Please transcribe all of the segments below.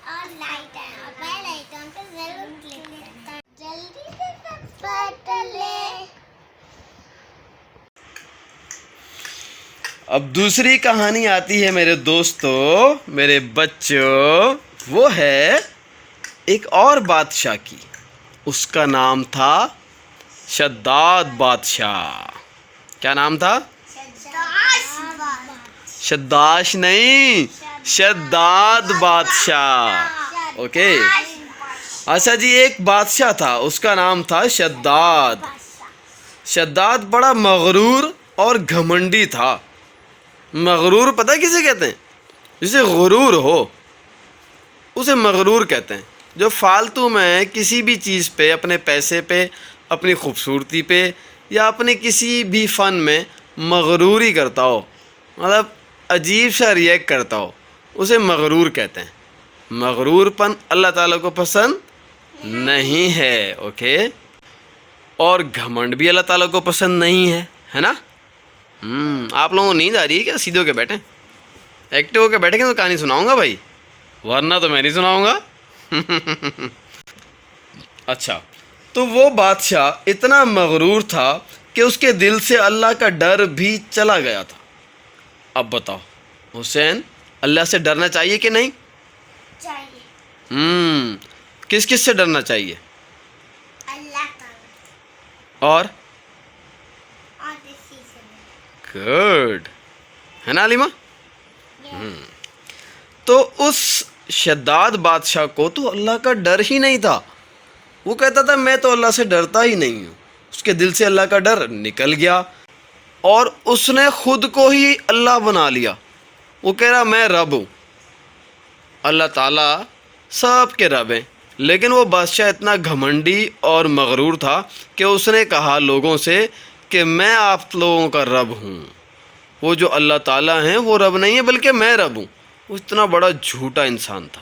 اور لائٹ ہے اور بیل آئیکن پہ ضرور کلک کریں. جلدی سے سبسکرائب کر لیں. اب دوسری کہانی آتی ہے میرے دوستوں، میرے بچوں. وہ ہے ایک اور بادشاہ کی. اس کا نام تھا شداد بادشاہ. کیا نام تھا؟ شداش نہیں، شداد بادشاہ. اوکے. اچھا جی، ایک بادشاہ تھا، اس کا نام تھا شداد. شداد بڑا مغرور اور گھمنڈی تھا. مغرور پتہ کسے کہتے ہیں؟ جسے غرور ہو اسے مغرور کہتے ہیں. جو فالتو میں کسی بھی چیز پہ، اپنے پیسے پہ، اپنی خوبصورتی پہ یا اپنے کسی بھی فن میں مغروری کرتا ہو، مطلب عجیب سا ریئیکٹ کرتا ہو، اسے مغرور کہتے ہیں. مغرور پن اللہ تعالیٰ کو پسند نہیں ہے. اوکے. اور گھمنڈ بھی اللہ تعالیٰ کو پسند نہیں ہے نا. آپ لوگوں کو نیند آ رہی ہے کیا؟ سیدھے ہو کے بیٹھیں، ایکٹیو ہو کے بیٹھیں گے تو کہانی سناؤں گا بھائی، ورنہ تو میں نہیں سناؤں گا. اچھا، تو وہ بادشاہ اتنا مغرور تھا کہ اس کے دل سے اللہ کا ڈر بھی چلا گیا تھا. اب بتاؤ حسین، اللہ سے ڈرنا چاہیے کہ نہیں؟ چاہیے. کس کس سے ڈرنا چاہیے؟ اللہ تعالیٰ اور اور اسی سے. گڈ ہے نا علیمہ؟ تو اس شداد بادشاہ کو تو اللہ کا ڈر ہی نہیں تھا. وہ کہتا تھا میں تو اللہ سے ڈرتا ہی نہیں ہوں. اس کے دل سے اللہ کا ڈر نکل گیا اور اس نے خود کو ہی اللہ بنا لیا. وہ کہہ رہا میں رب ہوں. اللہ تعالیٰ سب کے رب ہیں، لیکن وہ بادشاہ اتنا گھمنڈی اور مغرور تھا کہ اس نے کہا لوگوں سے کہ میں آپ لوگوں کا رب ہوں. وہ جو اللہ تعالیٰ ہیں وہ رب نہیں ہے بلکہ میں رب ہوں. وہ اتنا بڑا جھوٹا انسان تھا.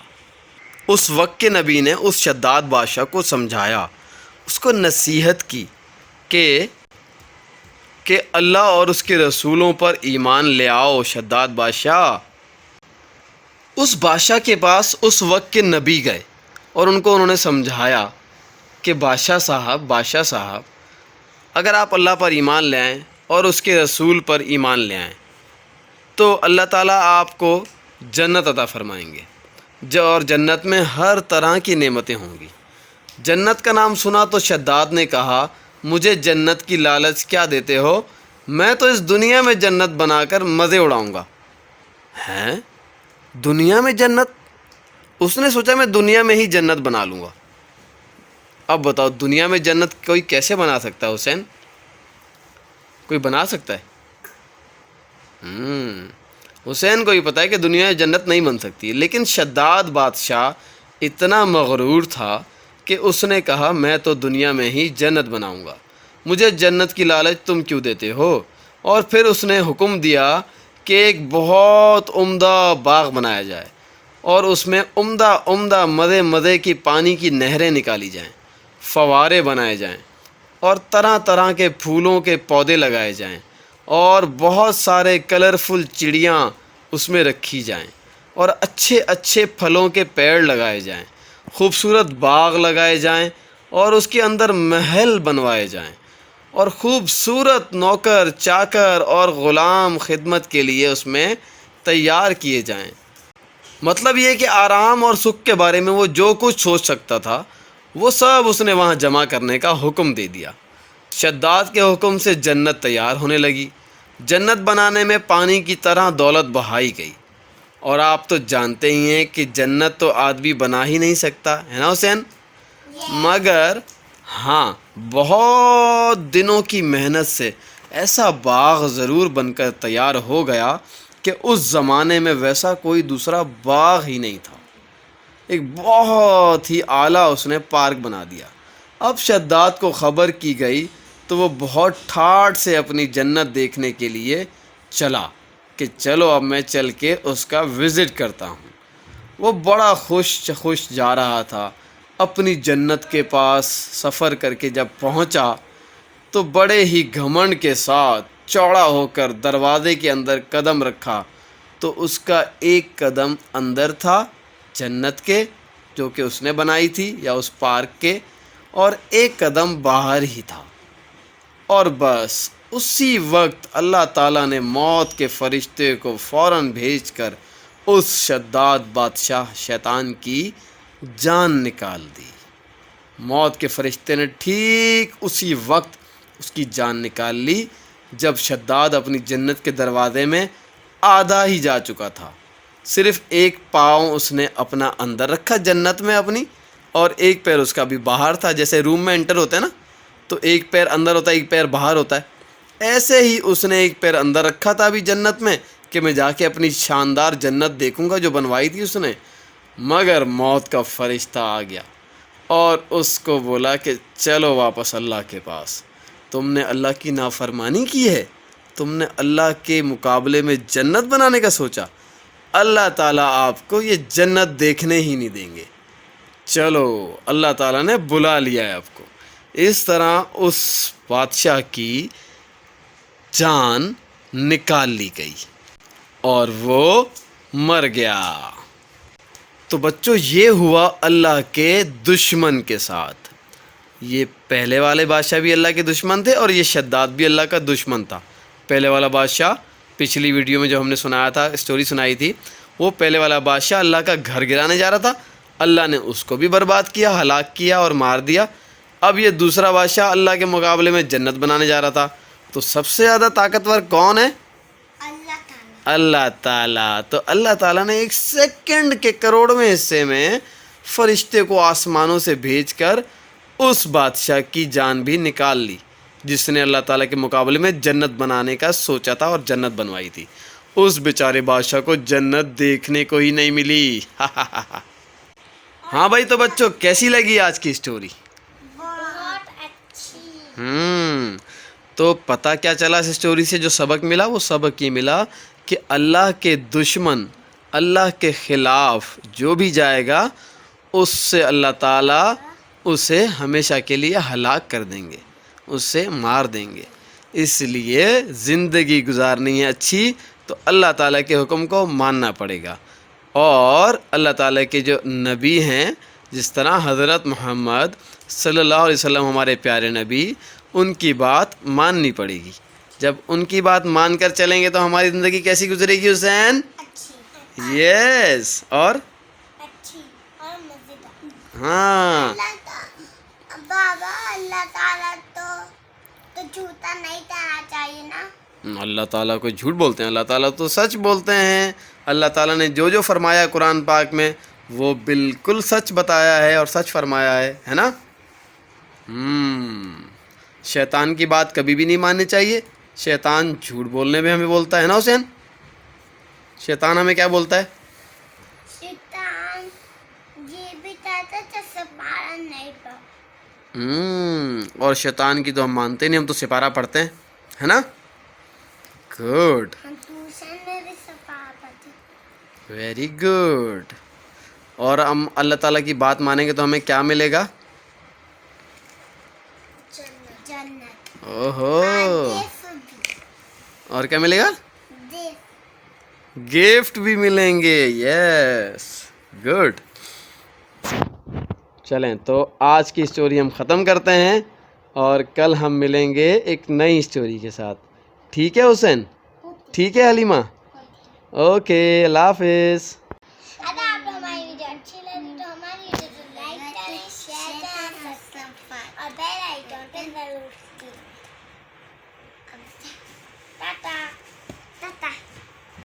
اس وقت کے نبی نے اس شداد بادشاہ کو سمجھایا، اس کو نصیحت کی کہ اللہ اور اس کے رسولوں پر ایمان لے آؤ. شداد بادشاہ، اس بادشاہ کے پاس اس وقت کے نبی گئے اور انہوں نے سمجھایا کہ بادشاہ صاحب اگر آپ اللہ پر ایمان لے آئیں اور اس کے رسول پر ایمان لے آئیں تو اللہ تعالیٰ آپ کو جنت عطا فرمائیں گے، اور جنت میں ہر طرح کی نعمتیں ہوں گی. جنت کا نام سنا تو شداد نے کہا مجھے جنت کی لالچ کیا دیتے ہو، میں تو اس دنیا میں جنت بنا کر مزے اڑاؤں گا. ہیں؟ دنیا میں جنت؟ اس نے سوچا میں دنیا میں ہی جنت بنا لوں گا. اب بتاؤ دنیا میں جنت کوئی کیسے بنا سکتا ہے حسین؟ کوئی بنا سکتا ہے؟ حسین کو ہی پتہ ہے کہ دنیا میں جنت نہیں بن سکتی. لیکن شداد بادشاہ اتنا مغرور تھا کہ اس نے کہا میں تو دنیا میں ہی جنت بناؤں گا، مجھے جنت کی لالچ تم کیوں دیتے ہو. اور پھر اس نے حکم دیا کہ ایک بہت عمدہ باغ بنایا جائے اور اس میں عمدہ مزے کی پانی کی نہریں نکالی جائیں، فوارے بنائے جائیں اور طرح طرح کے پھولوں کے پودے لگائے جائیں اور بہت سارے کلرفل چڑیاں اس میں رکھی جائیں اور اچھے پھلوں کے پیڑ لگائے جائیں، خوبصورت باغ لگائے جائیں اور اس کے اندر محل بنوائے جائیں اور خوبصورت نوکر چاکر اور غلام خدمت کے لیے اس میں تیار کیے جائیں. مطلب یہ کہ آرام اور سکھ کے بارے میں وہ جو کچھ سوچ سکتا تھا وہ سب اس نے وہاں جمع کرنے کا حکم دے دیا. شداد کے حکم سے جنت تیار ہونے لگی. جنت بنانے میں پانی کی طرح دولت بہائی گئی. اور آپ تو جانتے ہی ہیں کہ جنت تو آدمی بنا ہی نہیں سکتا ہے نا حسین؟ مگر ہاں، بہت دنوں کی محنت سے ایسا باغ ضرور بن کر تیار ہو گیا کہ اس زمانے میں ویسا کوئی دوسرا باغ ہی نہیں تھا. ایک بہت ہی اعلیٰ اس نے پارک بنا دیا. اب شداد کو خبر کی گئی تو وہ بہت ٹھاٹھ سے اپنی جنت دیکھنے کے لیے چلا کہ چلو اب میں چل کے اس کا وزٹ کرتا ہوں. وہ بڑا خوش جا رہا تھا. اپنی جنت کے پاس سفر کر کے جب پہنچا تو بڑے ہی گھمنڈ کے ساتھ چوڑا ہو کر دروازے کے اندر قدم رکھا تو اس کا ایک قدم اندر تھا جنت کے جو کہ اس نے بنائی تھی یا اس پارک کے، اور ایک قدم باہر ہی تھا، اور بس اسی وقت اللہ تعالیٰ نے موت کے فرشتے کو فوراً بھیج کر اس شداد بادشاہ شیطان کی جان نکال دی۔ موت کے فرشتے نے ٹھیک اسی وقت اس کی جان نکال لی جب شداد اپنی جنت کے دروازے میں آدھا ہی جا چکا تھا۔ صرف ایک پاؤں اس نے اپنا اندر رکھا جنت میں اپنی، اور ایک پیر اس کا بھی باہر تھا۔ جیسے روم میں انٹر ہوتا ہے نا، تو ایک پیر اندر ہوتا ہے، ایک پیر باہر ہوتا ہے، ایسے ہی اس نے ایک پیر اندر رکھا تھا ابھی جنت میں کہ میں جا کے اپنی شاندار جنت دیکھوں گا جو بنوائی تھی اس نے۔ مگر موت کا فرشتہ آ گیا اور اس کو بولا کہ چلو واپس اللہ کے پاس، تم نے اللہ کی نافرمانی کی ہے، تم نے اللہ کے مقابلے میں جنت بنانے کا سوچا، اللہ تعالیٰ آپ کو یہ جنت دیکھنے ہی نہیں دیں گے، چلو اللہ تعالیٰ نے بلا لیا ہے آپ کو۔ اس طرح اس بادشاہ کی جان نکال لی گئی اور وہ مر گیا۔ تو بچوں یہ ہوا اللہ کے دشمن کے ساتھ۔ یہ پہلے والے بادشاہ بھی اللہ کے دشمن تھے اور یہ شداد بھی اللہ کا دشمن تھا۔ پہلے والا بادشاہ پچھلی ویڈیو میں جو ہم نے سنایا تھا، اسٹوری سنائی تھی، وہ پہلے والا بادشاہ اللہ کا گھر گرانے جا رہا تھا، اللہ نے اس کو بھی برباد کیا، ہلاک کیا اور مار دیا۔ اب یہ دوسرا بادشاہ اللہ کے مقابلے میں جنت بنانے جا رہا تھا۔ تو سب سے زیادہ طاقتور کون ہے؟ اللہ تعالیٰ۔ اللہ تعالیٰ۔ تو اللہ تعالیٰ نے ایک سیکنڈ کے کروڑویں حصے میں فرشتے کو آسمانوں سے بھیج کر اس بادشاہ کی جان بھی نکال لی جس نے اللہ تعالیٰ کے مقابلے میں جنت بنانے کا سوچا تھا اور جنت بنوائی تھی۔ اس بیچارے بادشاہ کو جنت دیکھنے کو ہی نہیں ملی۔ ہاں بھائی، تو بچوں کیسی لگی آج کی اسٹوری؟ بہت اچھی۔ تو پتہ کیا چلا اس اسٹوری سے؟ جو سبق ملا وہ سبق یہ ملا کہ اللہ کے دشمن، اللہ کے خلاف جو بھی جائے گا اس سے اللہ تعالیٰ اسے ہمیشہ کے لیے ہلاک کر دیں گے، اسے مار دیں گے۔ اس لیے زندگی گزارنی ہے اچھی تو اللہ تعالیٰ کے حکم کو ماننا پڑے گا، اور اللہ تعالیٰ کے جو نبی ہیں جس طرح حضرت محمد صلی اللہ علیہ وسلم ہمارے پیارے نبی، ان کی بات ماننی پڑے گی۔ جب ان کی بات مان کر چلیں گے تو ہماری زندگی کیسی گزرے گی حسین؟ اچھی یس، اور اچھی اور مزیدار۔ ہاں، بابا اللہ تعالیٰ تو جھوٹا نہیں کہنا چاہیے نا۔ اللہ تعالیٰ کو جھوٹ بولتے ہیں؟ اللہ تعالیٰ تو سچ بولتے ہیں۔ اللہ تعالیٰ نے جو جو فرمایا قرآن پاک میں وہ بالکل سچ بتایا ہے اور سچ فرمایا ہے نا؟ شیطان کی بات کبھی بھی نہیں ماننی چاہیے۔ شیطان جھوٹ بولنے میں ہمیں بولتا ہے نا حسین؟ شیطان ہمیں کیا بولتا ہے؟ شیطان یہ بھی کہتا ہے سپارہ نہیں پڑھو۔ اور شیطان کی تو ہم مانتے نہیں، ہم تو سپارہ پڑھتے ہیں، ہے نا؟ گڈ، ہم ٹیوشن میں بھی سپارہ پڑھتے۔ Very good. اور ہم اللہ تعالیٰ کی بات مانیں گے تو ہمیں کیا ملے گا؟ جنت۔ اوہو، دیف اور کیا ملے گا؟ دیف۔ گفٹ بھی ملیں گے۔ یس، گڈ۔ چلیں تو آج کی اسٹوری ہم ختم کرتے ہیں اور کل ہم ملیں گے ایک نئی اسٹوری کے ساتھ۔ ٹھیک ہے حسین؟ ٹھیک ہے حلیمہ؟ اوکے، اللہ حافظ۔ اگر آپ کو ہماری ویڈیو اچھی لگی تو ہماری ویڈیو کو لائک کریں، شیئر کریں، سبسکرائب اور بیل آئیکن پہ ضرور کلک کریں۔ ٹاٹا ٹاٹا۔